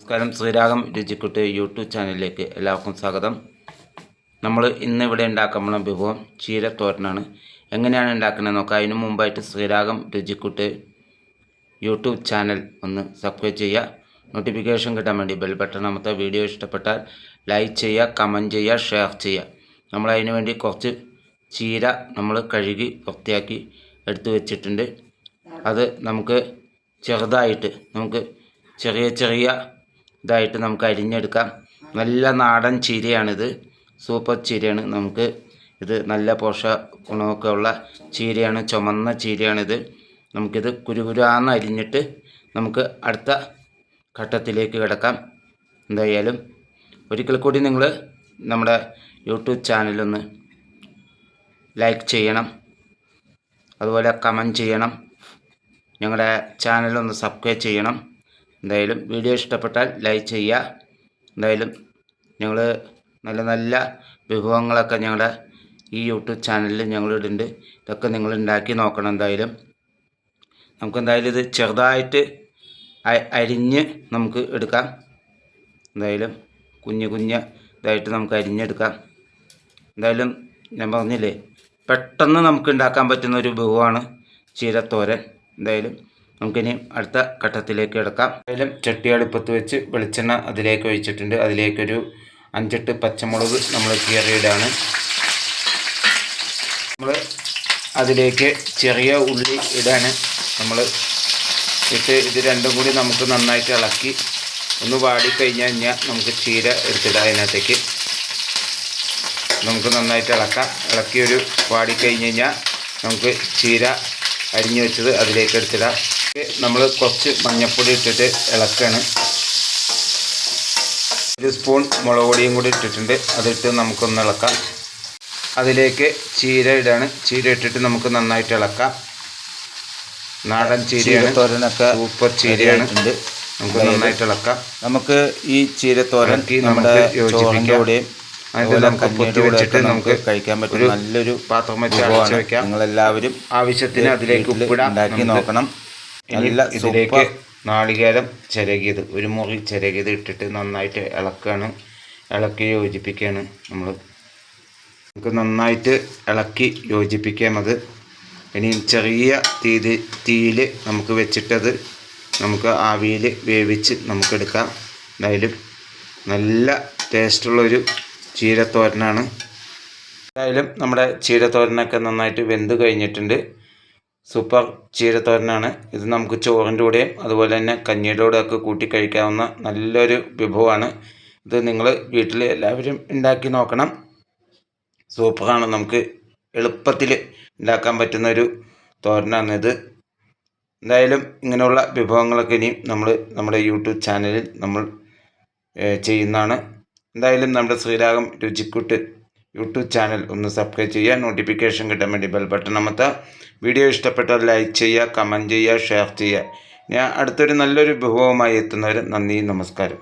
നമസ്കാരം. ശ്രീരാഗം രുചിക്കുട്ടി യൂട്യൂബ് ചാനലിലേക്ക് എല്ലാവർക്കും സ്വാഗതം. നമ്മൾ ഇന്ന് ഇവിടെ ഉണ്ടാക്കാൻ പോകുന്ന വിഭവം ചീരത്തോരനാണ്. എങ്ങനെയാണ് ഉണ്ടാക്കുന്നത് നോക്കാം. അതിനു മുമ്പായിട്ട് ശ്രീരാഗം രുചിക്കുട്ടി യൂട്യൂബ് ചാനൽ ഒന്ന് സബ്സ്ക്രൈബ് ചെയ്യുക. നോട്ടിഫിക്കേഷൻ കിട്ടാൻ വേണ്ടി ബെൽ ബട്ടൺ അമർത്തുക. വീഡിയോ ഇഷ്ടപ്പെട്ടാൽ ലൈക്ക് ചെയ്യുക, കമൻറ്റ് ചെയ്യുക, ഷെയർ ചെയ്യുക. നമ്മൾ അതിനു വേണ്ടി കുറച്ച് ചീര നമ്മൾ കഴുകി വൃത്തിയാക്കി എടുത്തു വെച്ചിട്ടുണ്ട്. അത് നമുക്ക് ചെറുതായിട്ട് ചെറിയ ഇതായിട്ട് നമുക്ക് അരിഞ്ഞെടുക്കാം. നല്ല നാടൻ ചീരയാണിത്, സൂപ്പർ ചീരയാണ്. നമുക്ക് ഇത് നല്ല പോഷക ഗുണമൊക്കെ ഉള്ള ചീരയാണ്, ചുമന്ന ചീരയാണിത്. നമുക്കിത് കുരുകുരാന്ന് അരിഞ്ഞിട്ട് നമുക്ക് അടുത്ത ഘട്ടത്തിലേക്ക് കിടക്കാം. എന്തായാലും ഒരിക്കൽ കൂടി നിങ്ങൾ നമ്മുടെ യൂട്യൂബ് ചാനലൊന്ന് ലൈക്ക് ചെയ്യണം, അതുപോലെ കമൻറ്റ് ചെയ്യണം, ഞങ്ങളുടെ ചാനലൊന്ന് സബ്സ്ക്രൈബ് ചെയ്യണം. എന്തായാലും വീഡിയോ ഇഷ്ടപ്പെട്ടാൽ ലൈക്ക് ചെയ്യുക. എന്തായാലും ഞങ്ങൾ നല്ല വിഭവങ്ങളൊക്കെ ഞങ്ങളുടെ ഈ യൂട്യൂബ് ചാനലിൽ ഞങ്ങളിടുന്നുണ്ട്. ഇതൊക്കെ നിങ്ങൾ ഉണ്ടാക്കി നോക്കണം. എന്തായാലും ഇത് ചെറുതായിട്ട് അരിഞ്ഞ് നമുക്ക് എടുക്കാം. എന്തായാലും കുഞ്ഞ് ഇതായിട്ട് നമുക്ക് അരിഞ്ഞെടുക്കാം. എന്തായാലും ഞാൻ പറഞ്ഞില്ലേ, പെട്ടെന്ന് നമുക്ക് ഉണ്ടാക്കാൻ പറ്റുന്ന ഒരു വിഭവമാണ് ചീരത്തോരൻ. എന്തായാലും നമുക്കിനി അടുത്ത ഘട്ടത്തിലേക്ക് കിടക്കാം. എന്തായാലും ചട്ടി അടുപ്പത്ത് വെച്ച് വെളിച്ചെണ്ണ അതിലേക്ക് ഒഴിച്ചിട്ടുണ്ട്. അതിലേക്കൊരു 5-8 പച്ചമുളക് നമ്മൾ കീറിയിടാണ്. നമ്മൾ അതിലേക്ക് ചെറിയ ഉള്ളി ഇടാണ്. നമ്മൾ ഇത് രണ്ടും കൂടി നമുക്ക് നന്നായിട്ട് ഇളക്കി ഒന്ന് വാടിക്കഴിഞ്ഞാൽ നമുക്ക് ചീര എടുത്തിടാം. അതിനകത്തേക്ക് നമുക്ക് നന്നായിട്ട് ഇളക്കി ഒരു വാടിക്കഴിഞ്ഞ് കഴിഞ്ഞാൽ നമുക്ക് ചീര അരിഞ്ഞു വെച്ചത് അതിലേക്ക് എടുത്തിടാം. നമ്മൾ കുറച്ച് മഞ്ഞൾപ്പൊടി ഇട്ടിട്ട് ഇളക്കാണ്. 1 സ്പൂൺ മുളക് പൊടിയും കൂടി ഇട്ടിട്ടുണ്ട്. അതിട്ട് നമുക്കൊന്ന് ഇളക്കാം. അതിലേക്ക് ചീര ഇടാണ്. ചീര ഇട്ടിട്ട് നമുക്ക് നന്നായിട്ട് ഇളക്കാം. നാടൻ ചീരയാണ്, തോരനൊക്കെ സൂപ്പർ ചീരയാണ്. നമുക്ക് നന്നായിട്ട് ഇളക്കാം. നമുക്ക് ഈ ചീരത്തോരൻ നമ്മുടെ ചോറിൻ്റെയും കൊത്തി വെച്ചിട്ട് നമുക്ക് കഴിക്കാൻ പറ്റും. നല്ലൊരു പാത്രം വെച്ച് അടച്ച് വയ്ക്കാം. നിങ്ങളെല്ലാവരും ആവശ്യത്തിന് അതിലേക്ക് ഉപ്പിടാൻ ഉണ്ടാക്കി നോക്കണം. ഇതിലേക്ക് നാളികേരം ചിരകിയത്, ഒരു മുറി ചിരകിയത് ഇട്ടിട്ട് നന്നായിട്ട് ഇളക്കി യോജിപ്പിക്കുകയാണ്. നമുക്ക് നന്നായിട്ട് ഇളക്കി യോജിപ്പിക്കാം. അത് ഇനി ചെറിയ തീയിൽ നമുക്ക് വെച്ചിട്ടത് നമുക്ക് ആവിയിൽ വേവിച്ച് നമുക്കെടുക്കാം. എന്തായാലും നല്ല ടേസ്റ്റുള്ളൊരു ചീരത്തോരനാണ്. എന്തായാലും നമ്മുടെ ചീരത്തോരനൊക്കെ നന്നായിട്ട് വെന്ത് കഴിഞ്ഞിട്ടുണ്ട്. സൂപ്പർ ചീരത്തോരനാണ് ഇത്. നമുക്ക് ചോറിൻ്റെ കൂടെയും അതുപോലെ തന്നെ കഞ്ഞിയുടെ കൂടെയൊക്കെ കൂട്ടി കഴിക്കാവുന്ന നല്ലൊരു വിഭവമാണ് ഇത്. നിങ്ങൾ വീട്ടിൽ എല്ലാവരും ഉണ്ടാക്കി നോക്കണം. സൂപ്പറാണ്. നമുക്ക് എളുപ്പത്തിൽ ഉണ്ടാക്കാൻ പറ്റുന്നൊരു തോരനാണിത്. എന്തായാലും ഇങ്ങനെയുള്ള വിഭവങ്ങളൊക്കെ ഇനിയും നമ്മുടെ യൂട്യൂബ് ചാനലിൽ നമ്മൾ ചെയ്യുന്നതാണ്. എന്തായാലും നമ്മുടെ ശ്രീരാഗം രുചിക്കുട്ടി യൂട്യൂബ് ചാനൽ ഒന്ന് സബ്സ്ക്രൈബ് ചെയ്യുക. നോട്ടിഫിക്കേഷൻ കിട്ടാൻ വേണ്ടി ബെൽ ബട്ടൺ അമർത്തുക. വീഡിയോ ഇഷ്ടപ്പെട്ടാൽ ലൈക്ക് ചെയ്യുക, കമൻറ്റ് ചെയ്യുക, ഷെയർ ചെയ്യുക. ഞാൻ അടുത്തൊരു നല്ലൊരു വിഭവമായി എത്തുന്നവരെ നന്ദി, നമസ്കാരം.